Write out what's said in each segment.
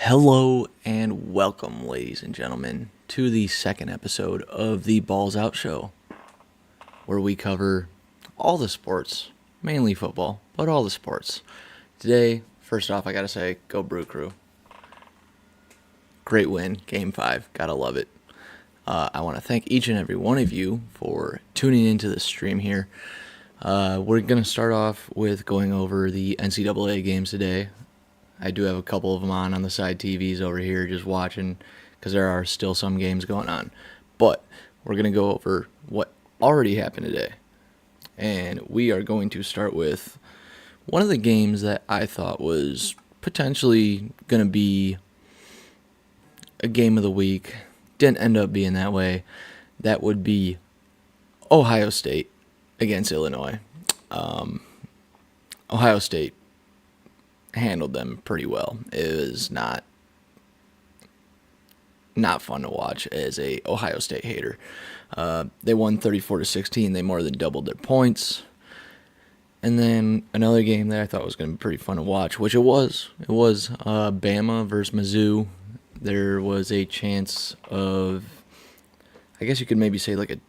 Hello and welcome, ladies and gentlemen, to the second episode of the BallsOut Show, where we cover all the sports, mainly football, but all the sports. Today, first off, I gotta say, go Brew Crew. Great win, Game 5, gotta love it. I want to thank each and every one of you for tuning into the stream here. We're gonna start off with going over the NCAA games today. I do have a couple of them on the side TVs over here just watching because there are still some games going on. But we're going to go over what already happened today. And we are going to start with one of the games that I thought was potentially going to be a game of the week. Didn't end up being that way. That would be Ohio State against Illinois. Ohio State handled them pretty well. It was not fun to watch as a Ohio State hater. They won 34-16. They more than doubled their points. And then another game that I thought was going to be pretty fun to watch, which it was. It was Bama versus Mizzou. There was a chance of, I guess you could maybe say, like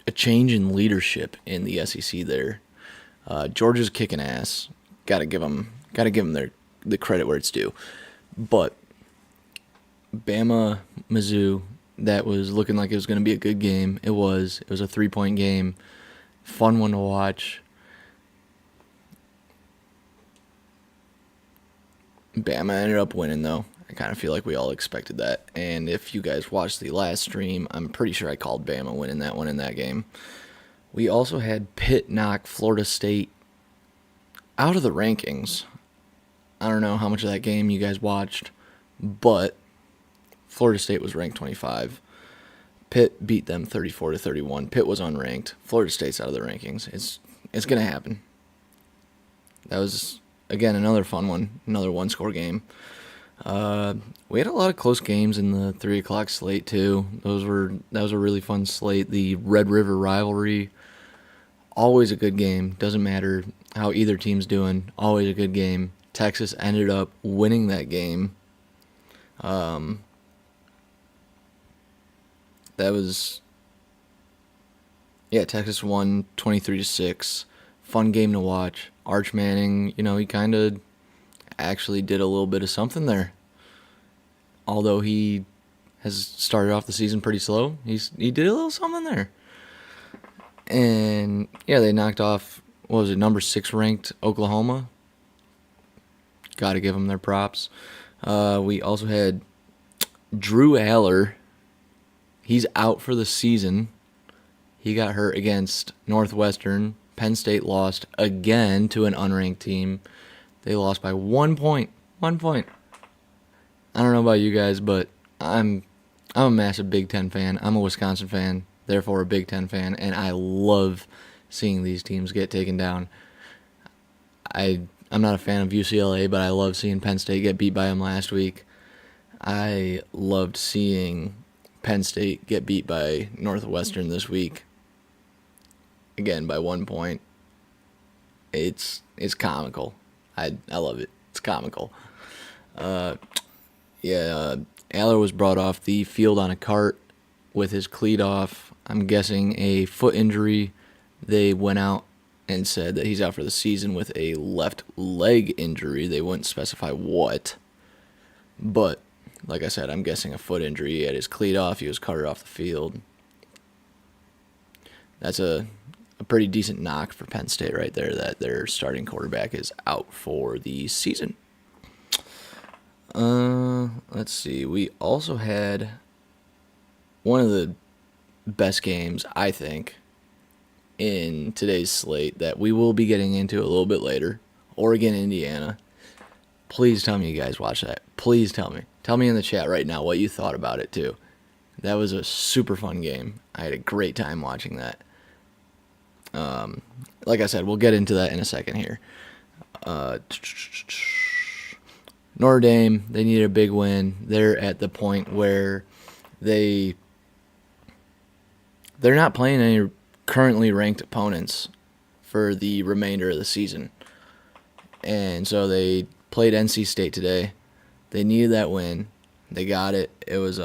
a change in leadership in the SEC there. Georgia's kicking ass. Got to give them the credit where it's due. But Bama, Mizzou, that was looking like it was going to be a good game. It was a 3-point game. Fun one to watch. Bama ended up winning, though. I kind of feel like we all expected that. And if you guys watched the last stream, I'm pretty sure I called Bama winning that one in that game. We also had Pitt knock Florida State out of the rankings. I don't know how much of that game you guys watched, but Florida State was ranked 25. Pitt beat them 34-31. Pitt was unranked. Florida State's out of the rankings. It's going to happen. That was, again, another fun one, another one-score game. We had a lot of close games in the 3 o'clock slate, too. That was a really fun slate. The Red River rivalry, always a good game. Doesn't matter how either team's doing, always a good game. Texas ended up winning that game. Texas won 23-6. Fun game to watch. Arch Manning, he kind of actually did a little bit of something there. although he has started off the season pretty slow, he did a little something there. And yeah, they knocked off, what was it, number 6 ranked Oklahoma. Got to give them their props. We also had Drew Aller. He's out for the season. He got hurt against Northwestern. Penn State lost again to an unranked team. They lost by 1 point. 1 point. I don't know about you guys, but I'm a massive Big Ten fan. I'm a Wisconsin fan, therefore a Big Ten fan, and I love seeing these teams get taken down. I'm not a fan of UCLA, but I love seeing Penn State get beat by them last week. I loved seeing Penn State get beat by Northwestern this week. Again, by 1 point. It's comical. I love it. It's comical. Aller was brought off the field on a cart with his cleat off. I'm guessing a foot injury. They went out and said that he's out for the season with a left leg injury. They wouldn't specify what. But, like I said, I'm guessing a foot injury. He had his cleat off. He was carted off the field. That's a pretty decent knock for Penn State right there, that their starting quarterback is out for the season. Let's see. We also had one of the best games, I think, in today's slate that we will be getting into a little bit later. Oregon, Indiana. Please tell me you guys watched that. Please tell me. Tell me in the chat right now what you thought about it, too. That was a super fun game. I had a great time watching that. Like I said, we'll get into that in a second here. Notre Dame, they needed a big win. They're at the point where they're not playing any currently ranked opponents for the remainder of the season. And so they played NC State today. They needed that win. They got it. It was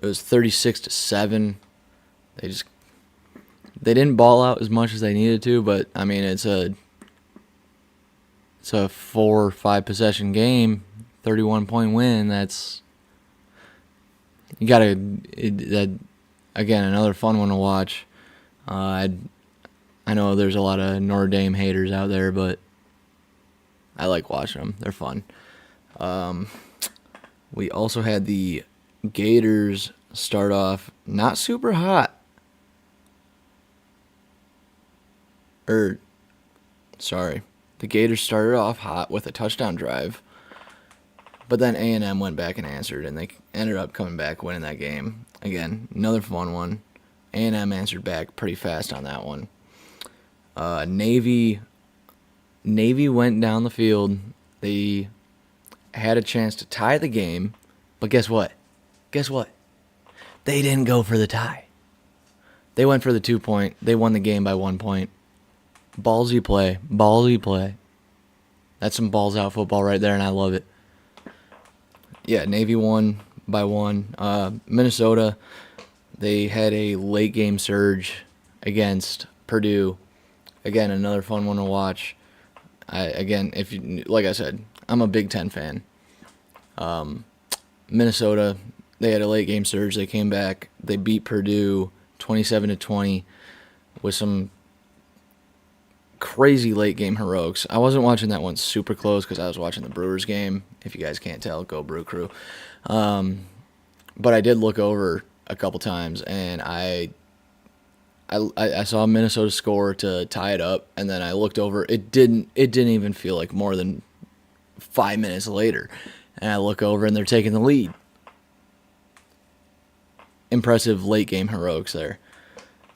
36-7. They didn't ball out as much as they needed to, but I mean it's a 4 or 5 possession game, 31-point win. That's that again, another fun one to watch. I know there's a lot of Notre Dame haters out there, but I like watching them. They're fun. We also had the Gators start off not super hot. The Gators started off hot with a touchdown drive, but then A&M went back and answered, and they ended up coming back winning that game. Again, another fun one. A&M answered back pretty fast on that one. Navy went down the field. They had a chance to tie the game, but guess what? They didn't go for the tie. They went for the 2 point. They won the game by 1 point. Ballsy play. That's some balls out football right there, and I love it. Yeah, Navy won by 1. Minnesota, they had a late game surge against Purdue. Again, another fun one to watch. Like I said, I'm a Big Ten fan. Minnesota, they had a late game surge. They came back. They beat Purdue 27-20 with some crazy late game heroics. I wasn't watching that one super close because I was watching the Brewers game. If you guys can't tell, go Brew Crew. But I did look over a couple times, and I saw Minnesota score to tie it up, and then I looked over. It didn't even feel like more than 5 minutes later, and I look over and they're taking the lead. Impressive late game heroics there.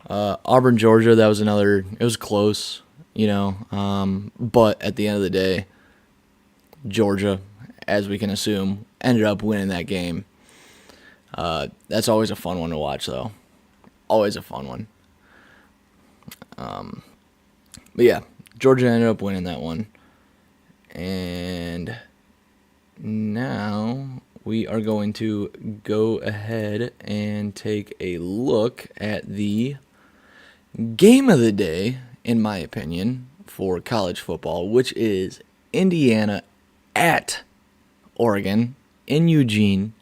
Auburn, Georgia, that was another. It was close, but at the end of the day, Georgia, as we can assume, ended up winning that game. That's always a fun one to watch, though. Always a fun one. But yeah, Georgia ended up winning that one. And now we are going to go ahead and take a look at the game of the day, in my opinion, for college football, which is Indiana at Oregon. in Eugene,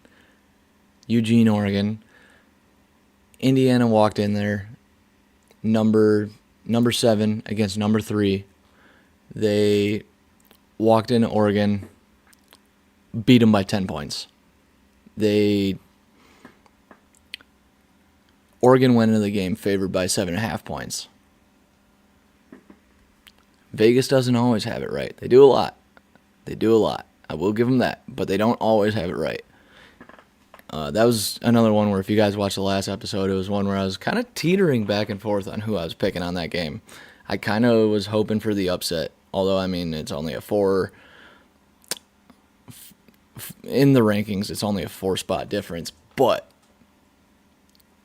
Oregon. Indiana walked in there, number 7 against number 3. They walked into Oregon, beat them by 10 points. Oregon went into the game favored by 7.5 points. Vegas doesn't always have it right. They do a lot. I will give them that, but they don't always have it right. That was another one where if you guys watched the last episode, it was one where I was kind of teetering back and forth on who I was picking on that game. I kind of was hoping for the upset, although, I mean, it's only a 4... In the rankings, it's only a 4-spot difference, but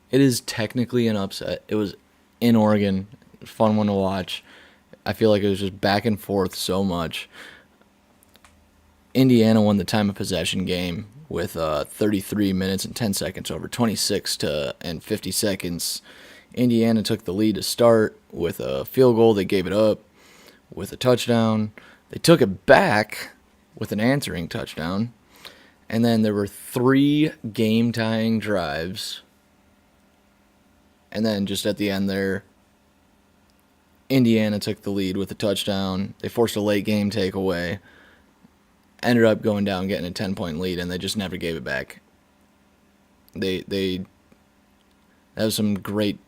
it is technically an upset. It was in Oregon. It was a fun one to watch. I feel like it was just back and forth so much. Indiana won the time of possession game with 33 minutes and 10 seconds over 26 and 50 seconds. Indiana took the lead to start with a field goal. They gave it up with a touchdown. They took it back with an answering touchdown. And then there were 3 game-tying drives. And then just at the end there, Indiana took the lead with a touchdown. They forced a late game takeaway. Ended up going down, getting a 10-point lead, and they just never gave it back. That was some great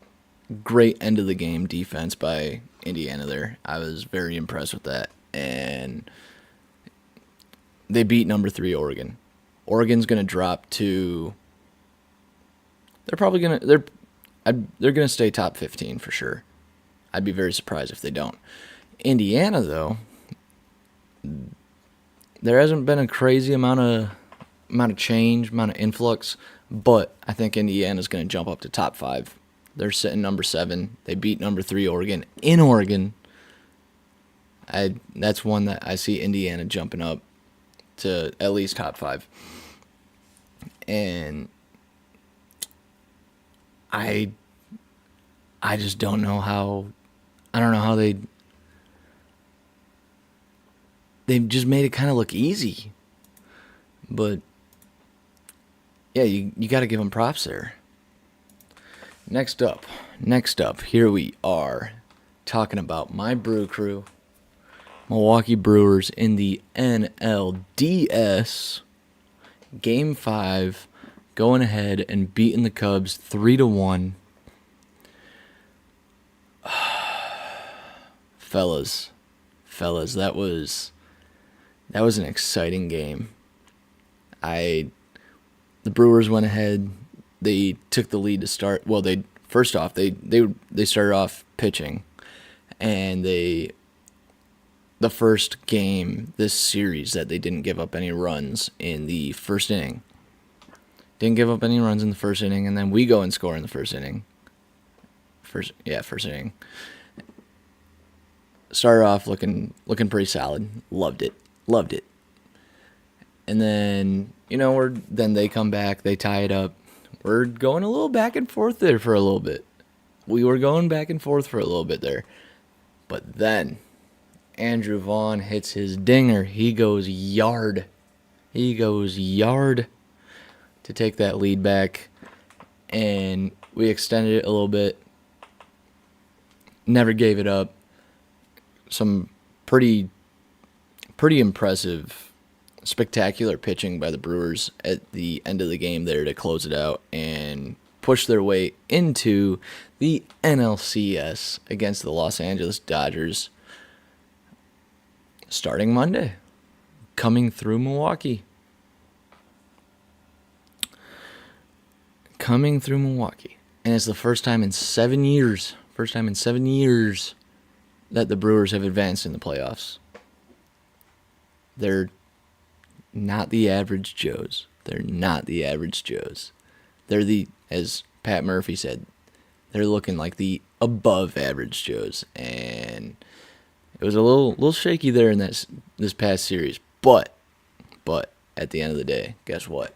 end of the game defense by Indiana there. I was very impressed with that. And they beat number 3 Oregon. Oregon's going to drop to... They're probably going to... They're going to stay top 15 for sure. I'd be very surprised if they don't. Indiana, though, there hasn't been a crazy amount of change, amount of influx, but I think Indiana's going to jump up to top 5. They're sitting number 7. They beat number 3 Oregon in Oregon. That's one that I see Indiana jumping up to at least top 5. And I just don't know how... I don't know how they just made it kind of look easy. But, yeah, you got to give them props there. Next up, here we are talking about my brew crew, Milwaukee Brewers in the NLDS. Game 5, going ahead and beating the Cubs 3-1. Fellas, that was an exciting game. The Brewers went ahead. They took the lead to start. Well, they started off pitching, and the first game this series that they didn't give up any runs in the first inning. Didn't give up any runs in the first inning, and then we go and score in the first inning. First inning. Started off looking pretty solid. Loved it. And then, then they come back, they tie it up. We're going a little back and forth there for a little bit. We were going back and forth for a little bit there. But then Andrew Vaughn hits his dinger. He goes yard to take that lead back. And we extended it a little bit. Never gave it up. Some pretty impressive, spectacular pitching by the Brewers at the end of the game there to close it out and push their way into the NLCS against the Los Angeles Dodgers starting Monday, coming through Milwaukee. And it's the first time in 7 years that the Brewers have advanced in the playoffs. They're not the average Joes. They're as Pat Murphy said, they're looking like the above average Joes. And it was a little shaky there in this past series. But at the end of the day, guess what?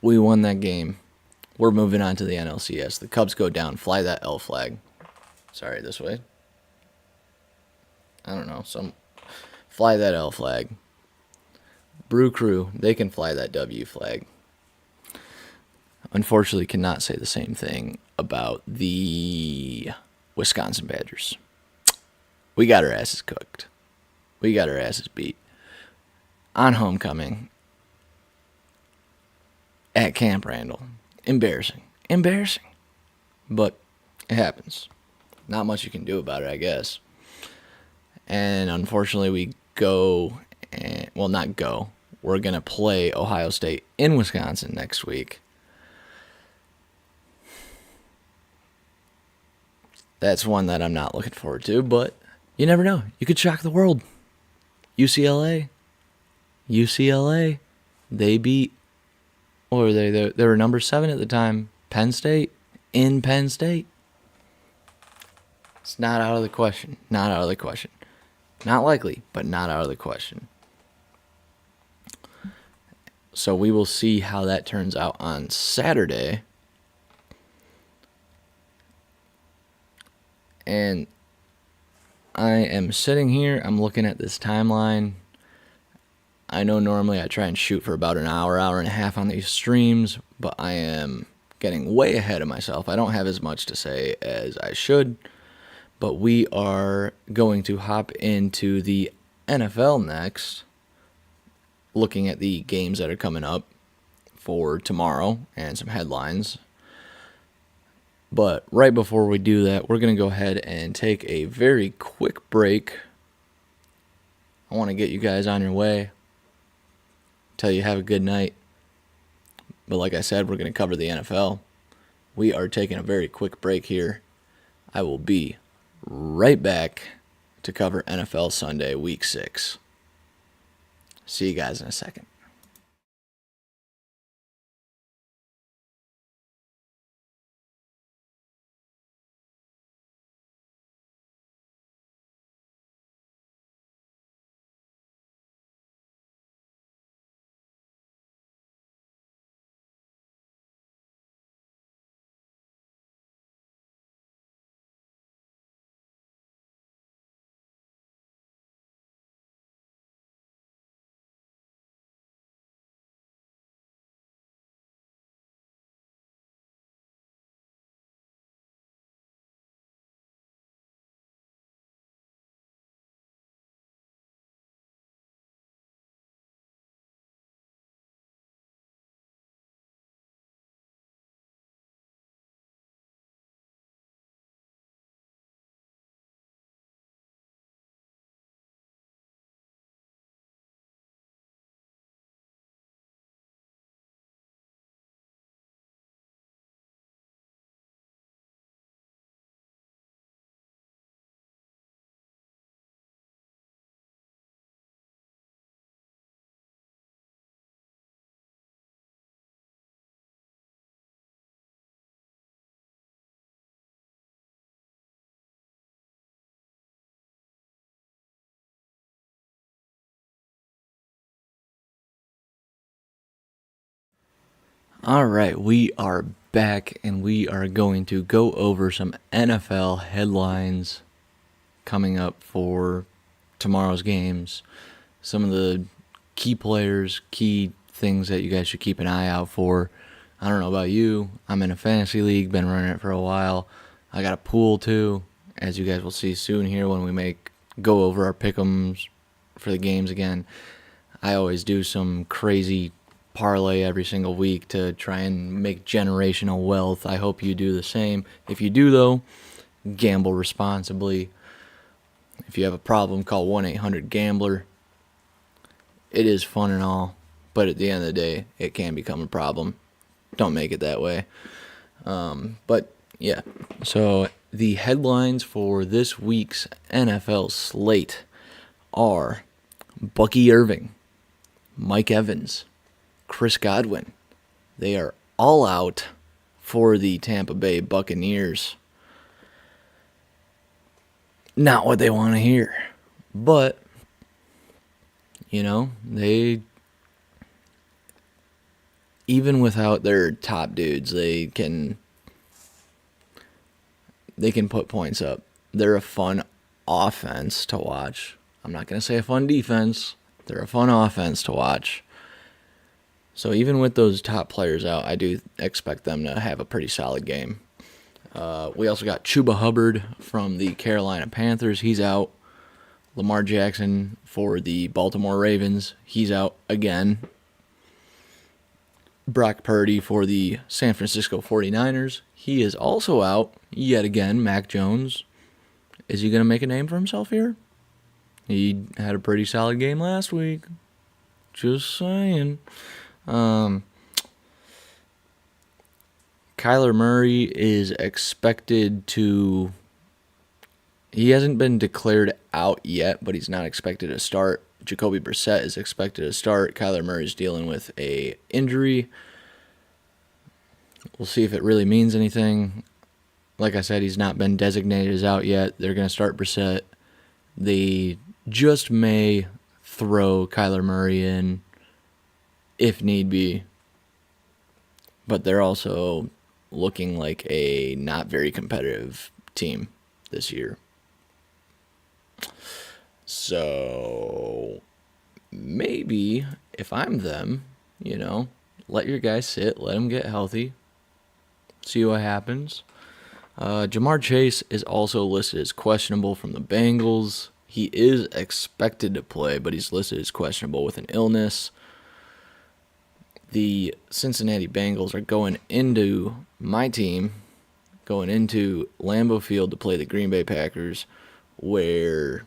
We won that game. We're moving on to the NLCS. The Cubs go down. Fly that L flag. Sorry, this way. I don't know. Fly that L flag. Brew Crew, they can fly that W flag. Unfortunately, cannot say the same thing about the Wisconsin Badgers. We got our asses cooked. We got our asses beat. On homecoming at Camp Randall. Embarrassing. But it happens. Not much you can do about it, I guess. And unfortunately, we go, not go. We're going to play Ohio State in Wisconsin next week. That's one that I'm not looking forward to, but you never know. You could shock the world. UCLA, they beat, what were they? They were number 7 at the time. Penn State, in Penn State. It's not out of the question. Not likely, but not out of the question. So we will see how that turns out on Saturday. And I am sitting here, I'm looking at this timeline. I know normally I try and shoot for about an hour and a half on these streams, but I am getting way ahead of myself. I don't have as much to say as I should, but we are going to hop into the NFL next, looking at the games that are coming up for tomorrow and some headlines. But right before we do that, we're going to go ahead and take a very quick break. I want to get you guys on your way, tell you have a good night. But like I said, we're going to cover the NFL. We are taking a very quick break here. I will be right back to cover NFL Sunday, Week 6. See you guys in a second. All right, we are back, and we are going to go over some NFL headlines coming up for tomorrow's games. Some of the key players, key things that you guys should keep an eye out for. I don't know about you. I'm in a fantasy league, been running it for a while. I got a pool too, as you guys will see soon here when we go over our pick'ems for the games again. I always do some crazy parlay every single week to try and make generational wealth. I hope you do the same. If you do, though, gamble responsibly. If you have a problem, call 1-800-GAMBLER. It is fun and all, but at the end of the day, it can become a problem. Don't make it that way. But, yeah. So, the headlines for this week's NFL slate are Bucky Irving, Mike Evans, Chris Godwin. They are all out for the Tampa Bay Buccaneers. Not what they want to hear. But, they, even without their top dudes, they can put points up. They're a fun offense to watch. I'm not going to say a fun defense, They're a fun offense to watch. So even with those top players out, I do expect them to have a pretty solid game. We also got Chuba Hubbard from the Carolina Panthers. He's out. Lamar Jackson for the Baltimore Ravens. He's out again. Brock Purdy for the San Francisco 49ers. He is also out yet again. Mac Jones. Is he going to make a name for himself here? He had a pretty solid game last week. Just saying. Kyler Murray is expected to... He hasn't been declared out yet, but he's not expected to start. Jacoby Brissett is expected to start. Kyler Murray's dealing with a injury. We'll see if it really means anything. Like I said, he's not been designated as out yet. They're going to start Brissett. They just may throw Kyler Murray in if need be. But they're also looking like a not very competitive team this year. So maybe if I'm them, let your guys sit, let them get healthy, see what happens. Jamar Chase is also listed as questionable from the Bengals. He is expected to play, but he's listed as questionable with an illness. The Cincinnati Bengals are going into my team, going into Lambeau Field to play the Green Bay Packers, where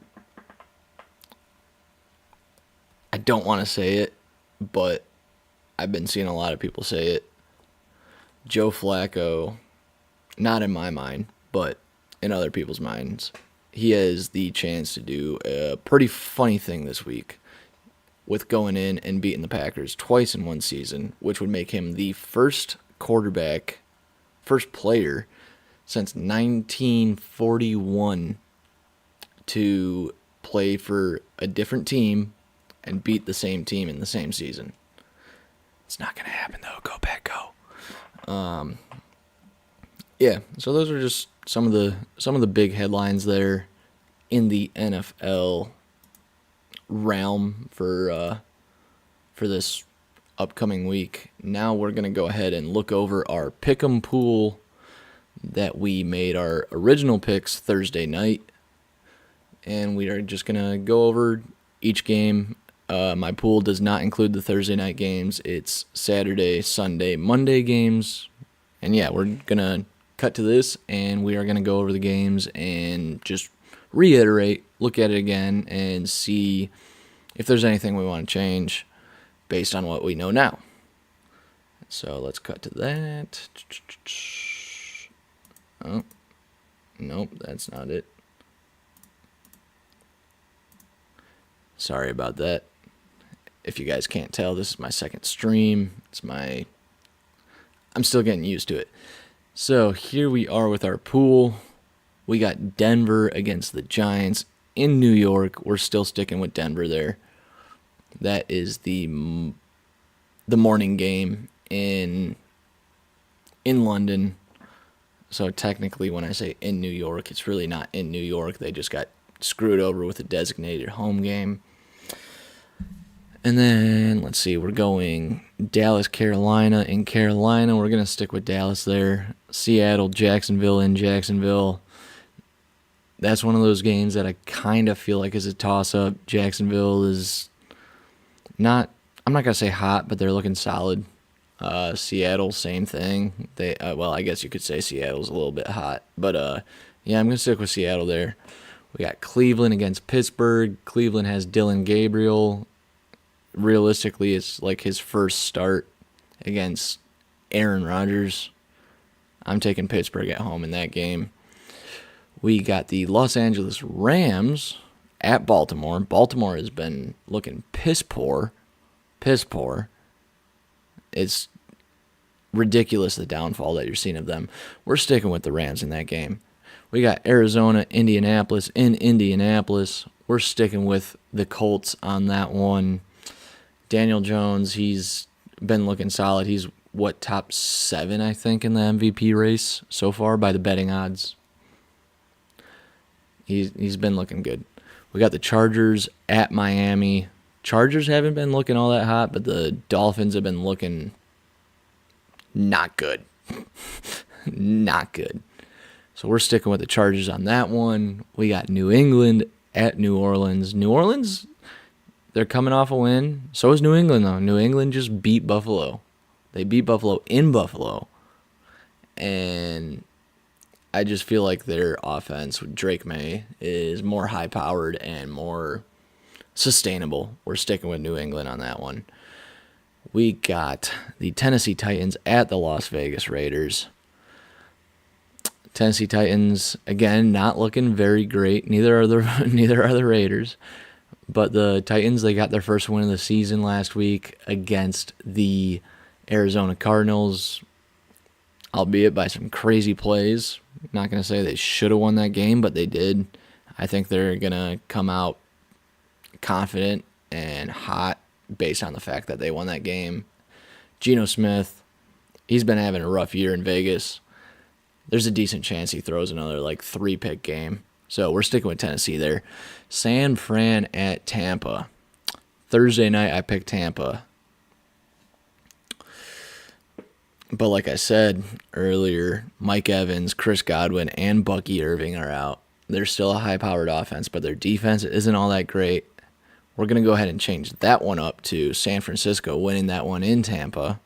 I don't want to say it, but I've been seeing a lot of people say it. Joe Flacco, not in my mind, but in other people's minds, he has the chance to do a pretty funny thing this week with going in and beating the Packers twice in one season, which would make him the first player since 1941 to play for a different team and beat the same team in the same season. It's not going to happen, though. Go Pack, go. Yeah, so those are just some of the big headlines there in the NFL realm for this upcoming week. Now we're going to go ahead and look over our pick'em pool that we made our original picks Thursday night, and we are just going to go over each game. My pool does not include the Thursday night games. It's Saturday, Sunday, Monday games. And yeah, we're going to cut to this, and we are going to go over the games and just reiterate, look at it again, and see if there's anything we want to change based on what we know now. So let's cut to that. Oh, nope, that's not it. Sorry about that. If you guys can't tell, this is my second stream. I'm still getting used to it. So here we are with our pool. We got Denver against the Giants in New York. We're still sticking with Denver there. That is the morning game in London. So technically when I say in New York, it's really not in New York. They just got screwed over with a designated home game. And then, let's see, we're going Dallas, Carolina. In Carolina, we're going to stick with Dallas there. Seattle, Jacksonville in Jacksonville. That's one of those games that I kind of feel like is a toss-up. Jacksonville is not, I'm not going to say hot, but they're looking solid. Seattle, same thing. I guess you could say Seattle's a little bit hot. But, yeah, I'm going to stick with Seattle there. We got Cleveland against Pittsburgh. Cleveland has Dylan Gabriel. Realistically, it's like his first start against Aaron Rodgers. I'm taking Pittsburgh at home in that game. We got the Los Angeles Rams at Baltimore. Baltimore has been looking piss poor. It's ridiculous the downfall that you're seeing of them. We're sticking with the Rams in that game. We got Arizona, Indianapolis in Indianapolis. We're sticking with the Colts on that one. Daniel Jones, he's been looking solid. He's, top 7, I think, in the MVP race so far by the betting odds. He's been looking good. We got the Chargers at Miami. Chargers haven't been looking all that hot, but the Dolphins have been looking not good. Not good. So we're sticking with the Chargers on that one. We got New England at New Orleans. New Orleans, they're coming off a win. So is New England, though. New England just beat Buffalo. They beat Buffalo in Buffalo. And I just feel like their offense with Drake May is more high-powered and more sustainable. We're sticking with New England on that one. We got the Tennessee Titans at the Las Vegas Raiders. Tennessee Titans, again, not looking very great. Neither are the Raiders. But the Titans, they got their first win of the season last week against the Arizona Cardinals, albeit by some crazy plays. Not going to say they should have won that game, but they did. I think they're going to come out confident and hot based on the fact that they won that game. Geno Smith, he's been having a rough year in Vegas. There's a decent chance he throws another 3-pick game. So we're sticking with Tennessee there. San Fran at Tampa. Thursday night I picked Tampa. But like I said earlier, Mike Evans, Chris Godwin, and Bucky Irving are out. They're still a high-powered offense, but their defense isn't all that great. We're going to go ahead and change that one up to San Francisco winning that one in Tampa.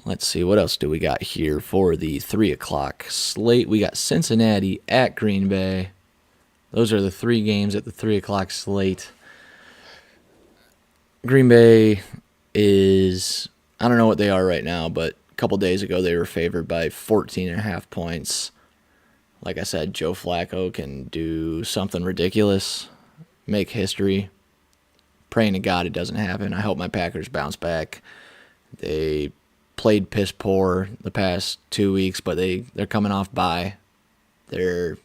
Let's see, what else do we got here for the 3 o'clock slate? We got Cincinnati at Green Bay. Those are the 3 games at the 3 o'clock slate. Green Bay is, I don't know what they are right now, but a couple days ago they were favored by 14.5 points. Like I said, Joe Flacco can do something ridiculous, make history. Praying to God it doesn't happen. I hope my Packers bounce back. They played piss poor the past 2 weeks, but they're coming off bye. I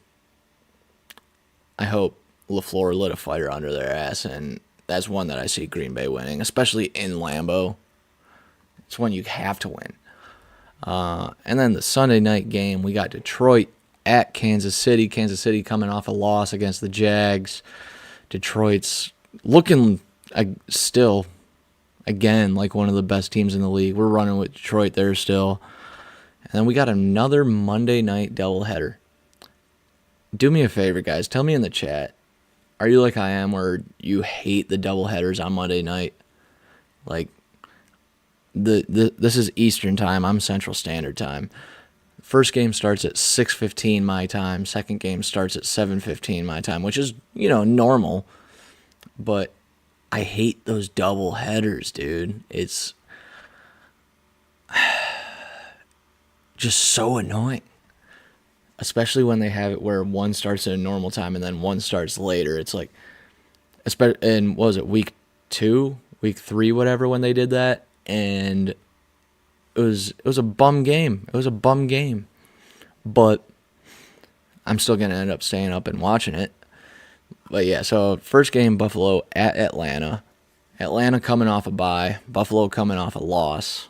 hope LaFleur lit a fire under their ass, and that's one that I see Green Bay winning, especially in Lambeau. It's one you have to win. And then the Sunday night game, we got Detroit at Kansas City. Kansas City coming off a loss against the Jags. Detroit's looking still, again, like one of the best teams in the league. We're running with Detroit there still. And then we got another Monday night doubleheader. Do me a favor, guys. Tell me in the chat, are you like I am where you hate the doubleheaders on Monday night? Like, this is Eastern time. I'm Central Standard Time. First game starts at 6:15 my time. Second game starts at 7:15 my time, which is, normal. But I hate those double headers, dude. It's just so annoying. Especially when they have it where one starts at a normal time and then one starts later. It's like, and what was it, week 2, week 3, whatever, when they did that, and it was a bum game. It was a bum game, but I'm still gonna end up staying up and watching it. But yeah, so first game, Buffalo at Atlanta. Atlanta coming off a bye. Buffalo coming off a loss.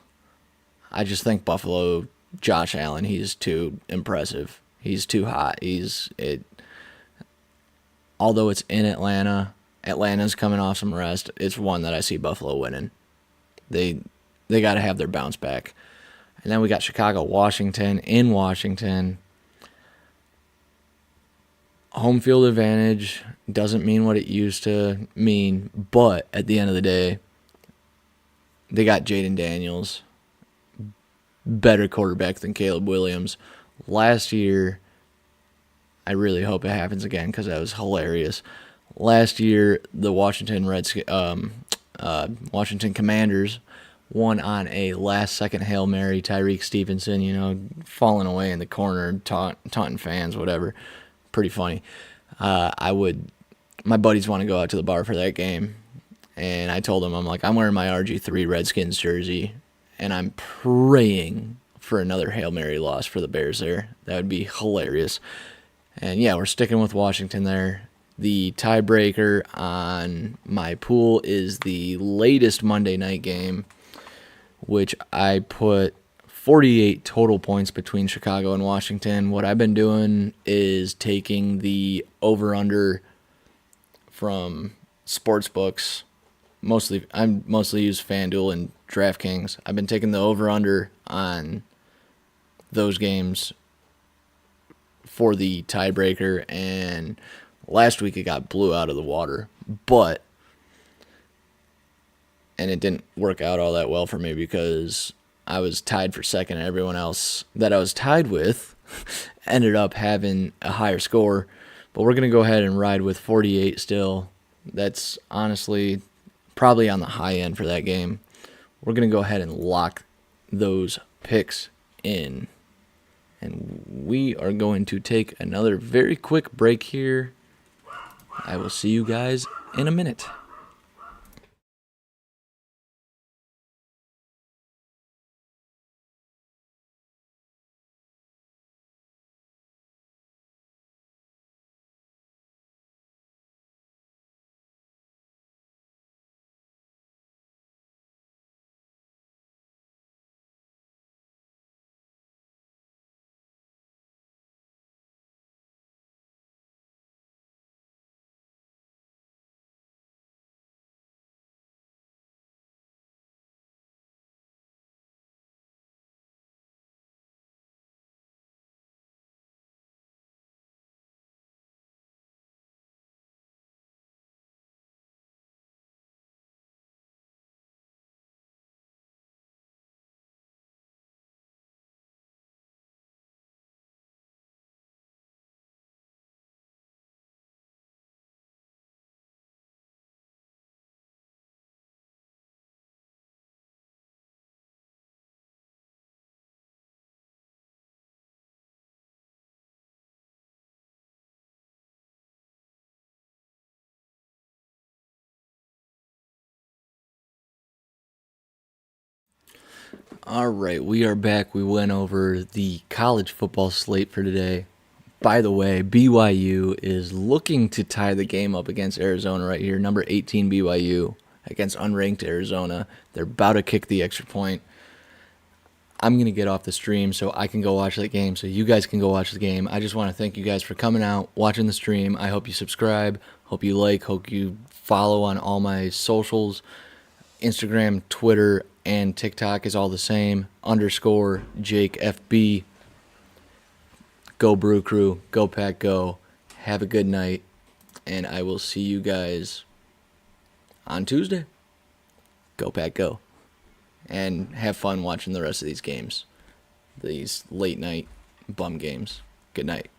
I just think Buffalo, Josh Allen, he's too impressive. He's too hot. Although it's in Atlanta, Atlanta's coming off some rest. It's one that I see Buffalo winning. They got to have their bounce back. And then we got Chicago, Washington, in Washington. Home field advantage doesn't mean what it used to mean, but at the end of the day, they got Jaden Daniels, better quarterback than Caleb Williams. Last year, I really hope it happens again because that was hilarious. Last year, the Washington Commanders won on a last-second Hail Mary. Tyreek Stevenson, falling away in the corner, taunting fans, whatever. Pretty funny. My buddies want to go out to the bar for that game, and I told them, I'm wearing my RG3 Redskins jersey, and I'm praying for another Hail Mary loss for the Bears there. That would be hilarious. And yeah, we're sticking with Washington there. The tiebreaker on my pool is the latest Monday night game, which I put 48 total points between Chicago and Washington. What I've been doing is taking the over-under from sports books. I mostly use FanDuel and DraftKings. I've been taking the over/under on those games for the tiebreaker, and last week it got blew out of the water. And it didn't work out all that well for me because I was tied for second, and everyone else that I was tied with ended up having a higher score. But we're going to go ahead and ride with 48 still. That's honestly probably on the high end for that game. We're going to go ahead and lock those picks in. And we are going to take another very quick break here. I will see you guys in a minute. All right, we are back. We went over the college football slate for today. By the way, BYU is looking to tie the game up against Arizona right here. Number 18 BYU against unranked Arizona. They're about to kick the extra point. I'm going to get off the stream so I can go watch that game, so you guys can go watch the game. I just want to thank you guys for coming out, watching the stream. I hope you subscribe, hope you like, hope you follow on all my socials. Instagram, Twitter, and TikTok is all the same. _ Jake FB. Go Brew Crew. Go Pack Go. Have a good night. And I will see you guys on Tuesday. Go Pack Go. And have fun watching the rest of these games. These late night bum games. Good night.